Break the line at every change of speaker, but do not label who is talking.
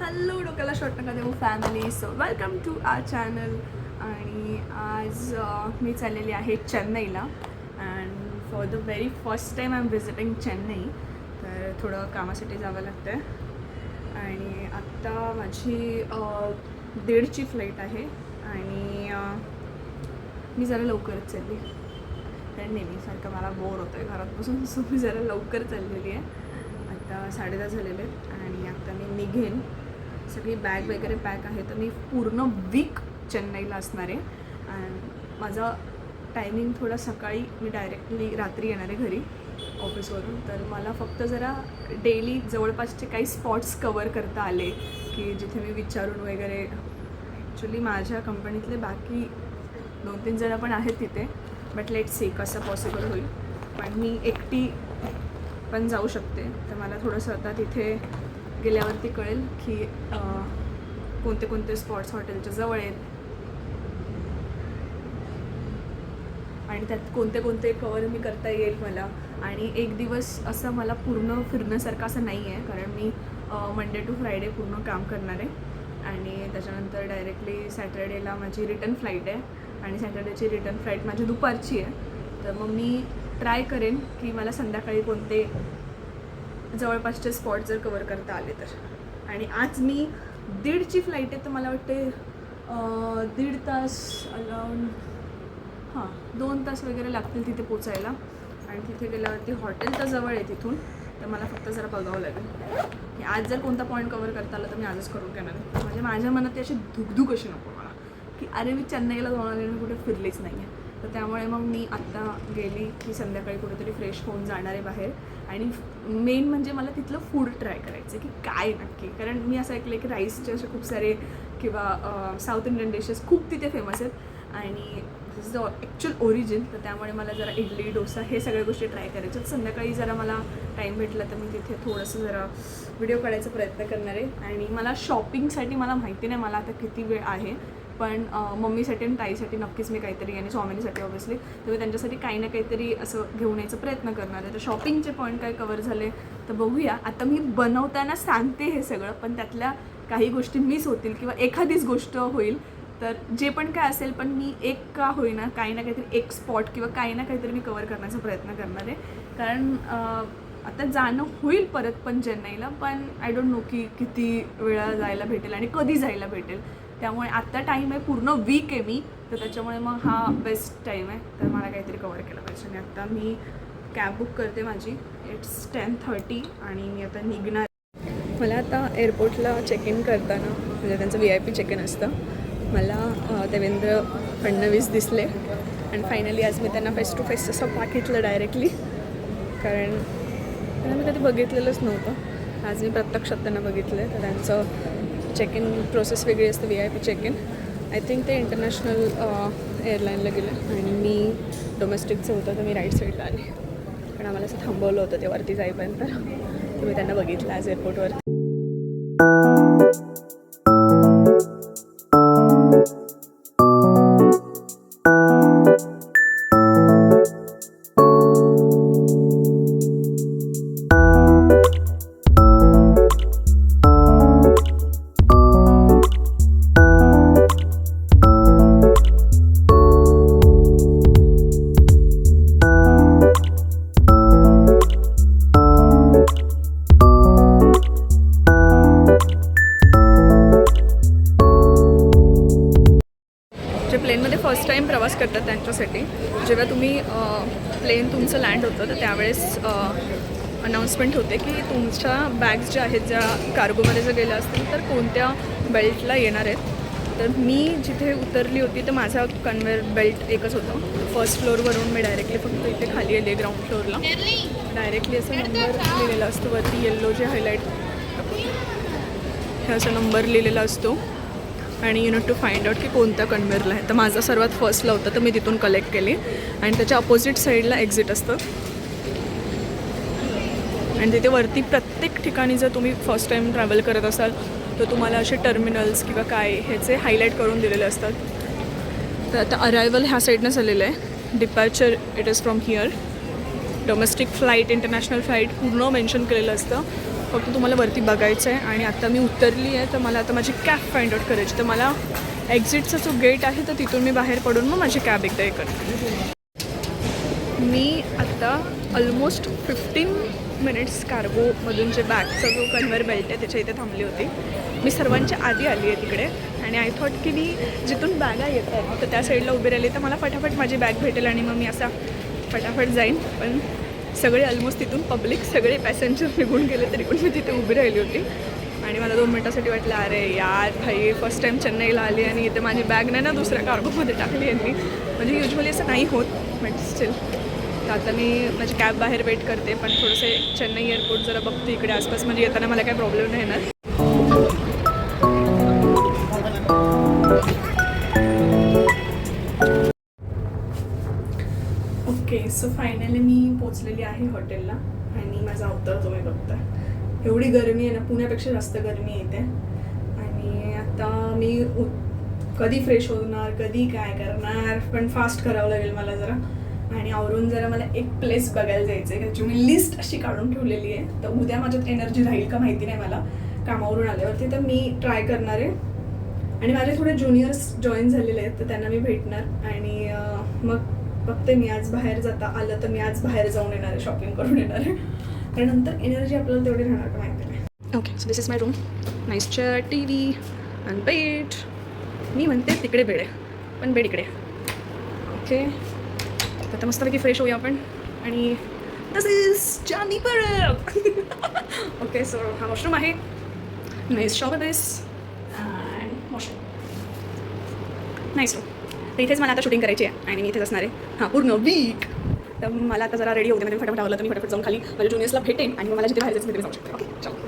Hello डोक्याला short नका देऊ family. So welcome to our channel. आणि आज मी चाललेली आहे चेन्नईला. And for the very first time I am visiting Chennai. तर थोडं कामासाठी जावं लागतं आहे. आणि आत्ता माझी 1:30ची फ्लाईट आहे. आणि मी जरा लवकरच चालली, कारण नेहमीसारखं मला बोर होतं आहे घरात बसून. सो मी जरा लवकर चाललेली आहे. आता 10:30 झालेले आहेत आणि आता मी निघेन. सगळी बॅग वगैरे पॅक आहे. तर मी पूर्ण वीक चेन्नईला असणार आहे. अँड माझा टायमिंग थोडा सकाळी, मी डायरेक्टली रात्री येणार आहे घरी ऑफिसवरून. तर मला फक्त जरा डेली जवळपासचे काही स्पॉट्स कवर करता आले की जिथे मी विचारून वगैरे. ॲक्च्युली माझ्या कंपनीतले बाकी 2-3 जण पण आहेत तिथे, बट लेट सी कसं पॉसिबल होईल. पण मी एकटी पण जाऊ शकते. तर मला थोडंसं आता तिथे गेल्यावरती कळेल की कोणते कोणते स्पॉट्स हॉटेलच्या जवळ आहेत आणि त्यात कोणते कोणते कवर मी करता येईल मला. आणि एक दिवस असं मला पूर्ण फिरण्यासारखं असं नाही आहे, कारण मी मंडे टू फ्रायडे पूर्ण काम करणार आहे. आणि त्याच्यानंतर डायरेक्टली सॅटर्डेला माझी रिटर्न फ्लाईट आहे. आणि सॅटर्डेची रिटर्न फ्लाईट माझी दुपारची आहे. तर मग मी ट्राय करेन की मला संध्याकाळी कोणते जवळपासचे स्पॉट जर कवर करता आले तर. आणि आज मी 1:30ची फ्लाईट आहे, तर मला वाटते 1.5 तास अलाउंड 2 तास वगैरे लागतील तिथे पोचायला. आणि तिथे गेल्यावरती हॉटेल तर जवळ आहे तिथून, तर मला फक्त जरा बघावं लागेल की आज जर कोणता पॉईंट कवर करता आला तर मी आजच करून घेणार. म्हणजे माझ्या मनात ती अशी धुकधुक अशी नको मला की अरे मी चेन्नईला जाऊन आले आणि कुठे फिरलीच नाही आहे. तर त्यामुळे मग मी आत्ता गेली की संध्याकाळी कुठेतरी फ्रेश होऊन जाणार आहे बाहेर. आणि मेन म्हणजे मला तिथलं फूड ट्राय करायचं की काय नक्की, कारण मी असं ऐकलं की राईसचे असे खूप सारे किंवा साऊथ इंडियन डिशेस खूप तिथे फेमस आहेत आणि this is the actual origin. तर त्यामुळे मला जरा इडली डोसा हे सगळ्या गोष्टी ट्राय करायच्या. संध्याकाळी जरा मला टाईम भेटला तर मी तिथे थोडंसं जरा व्हिडिओ काढायचा प्रयत्न करणार आहे. आणि मला शॉपिंगसाठी मला माहिती नाही मला आता किती वेळ आहे, पण मम्मीसाठी आणि ताईसाठी नक्कीच मी काहीतरी, आणि स्वामींसाठी ऑब्व्हियसली, तर मी त्यांच्यासाठी काही ना काहीतरी असं घेऊन यायचा प्रयत्न करणार आहे. तर शॉपिंगचे पॉईंट काय कवर झाले तर बघूया. आता मी बनवताना सांगते हे सगळं, पण त्यातल्या काही गोष्टी मिस होतील किंवा एखादीच गोष्ट होईल. तर जे पण काय असेल, पण मी एक का होईना काही ना काहीतरी एक स्पॉट किंवा काही ना काहीतरी मी कवर करण्याचा प्रयत्न करणार आहे. कारण आता जाणं होईल परत पण चेन्नईला, पण आय डोंट नो की किती वेळा जायला भेटेल आणि कधी जायला भेटेल. त्यामुळे आत्ता टाईम आहे, पूर्ण वीक आहे मी, तर त्याच्यामुळे मग हा बेस्ट टाईम आहे. तर मला काहीतरी कवर केलं पाहिजे. आणि आत्ता मी कॅब बुक करते माझी. इट्स 10:30 आणि मी आता निघणार. मला आता एअरपोर्टला चेक इन करताना, म्हणजे त्यांचं VIP चेक इन असतं, मला देवेंद्र फडणवीस दिसले. आणि फायनली आज मी त्यांना फेस टू फेस असं पाठितलं डायरेक्टली, कारण त्यांना मी कधी बघितलेलंच नव्हतं. आज मी प्रत्यक्षात त्यांना बघितलं आहे. तर त्यांचं चेक इन प्रोसेस वेगळी असते, VIP check in. I think ते इंटरनॅशनल एअरलाईनला गेले आणि मी डोमेस्टिकचं होतं, तर मी राईट साईडला आले. कारण आम्हाला असं थांबवलं होतं ते वरती जाईपर्यंत. तर मी त्यांना बघितलं आज एअरपोर्टवर. प्लेनमध्ये फर्स्ट टाईम प्रवास करतात त्यांच्यासाठी, जेव्हा तुम्ही प्लेन तुमचं लँड होतं तर त्यावेळेस अनाऊन्समेंट होते की तुमच्या बॅग्स ज्या आहेत, ज्या कार्गोमध्ये जर गेल्या असतील तर कोणत्या बेल्टला येणार आहेत. तर मी जिथे उतरली होती तर माझा कन्वेअर बेल्ट एकच होतं. फर्स्ट फ्लोअरवरून मी डायरेक्टली फक्त इथे खाली आले ग्राउंड फ्लोअरला. डायरेक्टली असं नंबर लिहिलेला असतो वरती, येल्लो जे हायलाईट हे असं नंबर लिहिलेला असतो. आणि you need to find out की कोणत्या कन्वेअरला आहे. तर माझा सर्वात फर्स्टला होता, तर मी तिथून कलेक्ट केली. आणि त्याच्या अपोजिट साईडला एक्झिट असतं. आणि तिथे वरती प्रत्येक ठिकाणी जर तुम्ही फर्स्ट टाईम ट्रॅव्हल करत असाल तर तुम्हाला असे टर्मिनल्स किंवा काय ह्याचे हायलाईट करून दिलेले असतात. तर आता अरायवल ह्या साईडनं झालेलं आहे. Departure it is from here. Domestic flight, international flight पूर्ण मेन्शन केलेलं असतं. फक्त तुम्हाला वरती बघायचं आहे. आणि आता मी उतरली आहे, तर मला आता माझी कॅब फाइंड आउट करायची. तर मला एक्झिटचा जो गेट आहे तर तिथून मी बाहेर पडून मग माझी कॅब एकदा हे करते. मी आता ऑलमोस्ट 15 मिनिट्स कार्गोमधून जे बॅगचा जो कन्व्हेअर बेल्ट आहे त्याच्या इथे थांबली होती. मी सर्वांच्या आधी आली आहे तिकडे आणि आय थॉट की मी जिथून बॅगा येत आहेत तर त्या साईडला उभी राहिली तर मला फटाफट माझी बॅग भेटेल आणि मग मी असा फटाफट जाईन. पण सगळे ऑलमोस्ट तिथून पब्लिक सगळे पॅसेंजर निघून गेले तरी पण मी तिथे उभी राहिली होती. आणि मला 2 मिनटासाठी वाटलं अरे यार भाई फर्स्ट टाईम चेन्नईला आली आणि इथे माझी बॅग नाही ना दुसऱ्या कार्गोमध्ये टाकली यांनी. म्हणजे युजली असं नाही होत बट स्टील. तर आता मी माझी कॅब बाहेर वेट करते. पण थोडंसे चेन्नई एअरपोर्ट जरा बघते इकडे आसपास, म्हणजे येताना मला काही प्रॉब्लेम नाही येणार. ओके सो फायनली मी पोचलेली आहे हॉटेलला आणि माझा अवतार तुम्ही बघता. एवढी गरमी आहे ना, पुण्यापेक्षा जास्त गरमी येते. आणि आता मी कधी फ्रेश होणार, कधी काय करणार, पण फास्ट करावं लागेल मला जरा. आणि आवरून जरा मला एक प्लेस बघायला जायचं आहे, त्याची मी लिस्ट अशी काढून ठेवलेली आहे. तर उद्या माझ्यात एनर्जी राहील का माहिती नाही मला कामावरून आल्यावरती. तर मी ट्राय करणार आहे. आणि माझे थोडे ज्युनियर्स जॉईन झालेले आहेत तर त्यांना मी भेटणार. आणि मग बघते मी आज बाहेर जाता आलं तर मी आज बाहेर जाऊन येणार आहे, शॉपिंग करून येणार आहे. आणि नंतर एनर्जी आपल्याला तेवढी राहणार का माहिती नाही. Okay so this is my room. Nice chair, T V आणि बेड. मी म्हणते तिकडे बेड आहे पण बेड इकडे. ओके आता मस्तपैकी फ्रेश होऊया आपण. आणि this is Jani Parab. Okay so हा वॉशरूम आहे. Nice shower this and washroom. Nice room. तर इथेच मला आता शूटिंग करायची आहे आणि मी इथेच असणार आहे हां पूर्ण वीक. तर मला आता जरा रेडी होते म्हणजे फटाफट आवलं तर मी फटाफट जाऊन खाली माझ्या ज्युनियर्सला भेटेन आणि मग मला जिथे बाहेर जायचं तिथे जाऊ शकते. ओके चलो.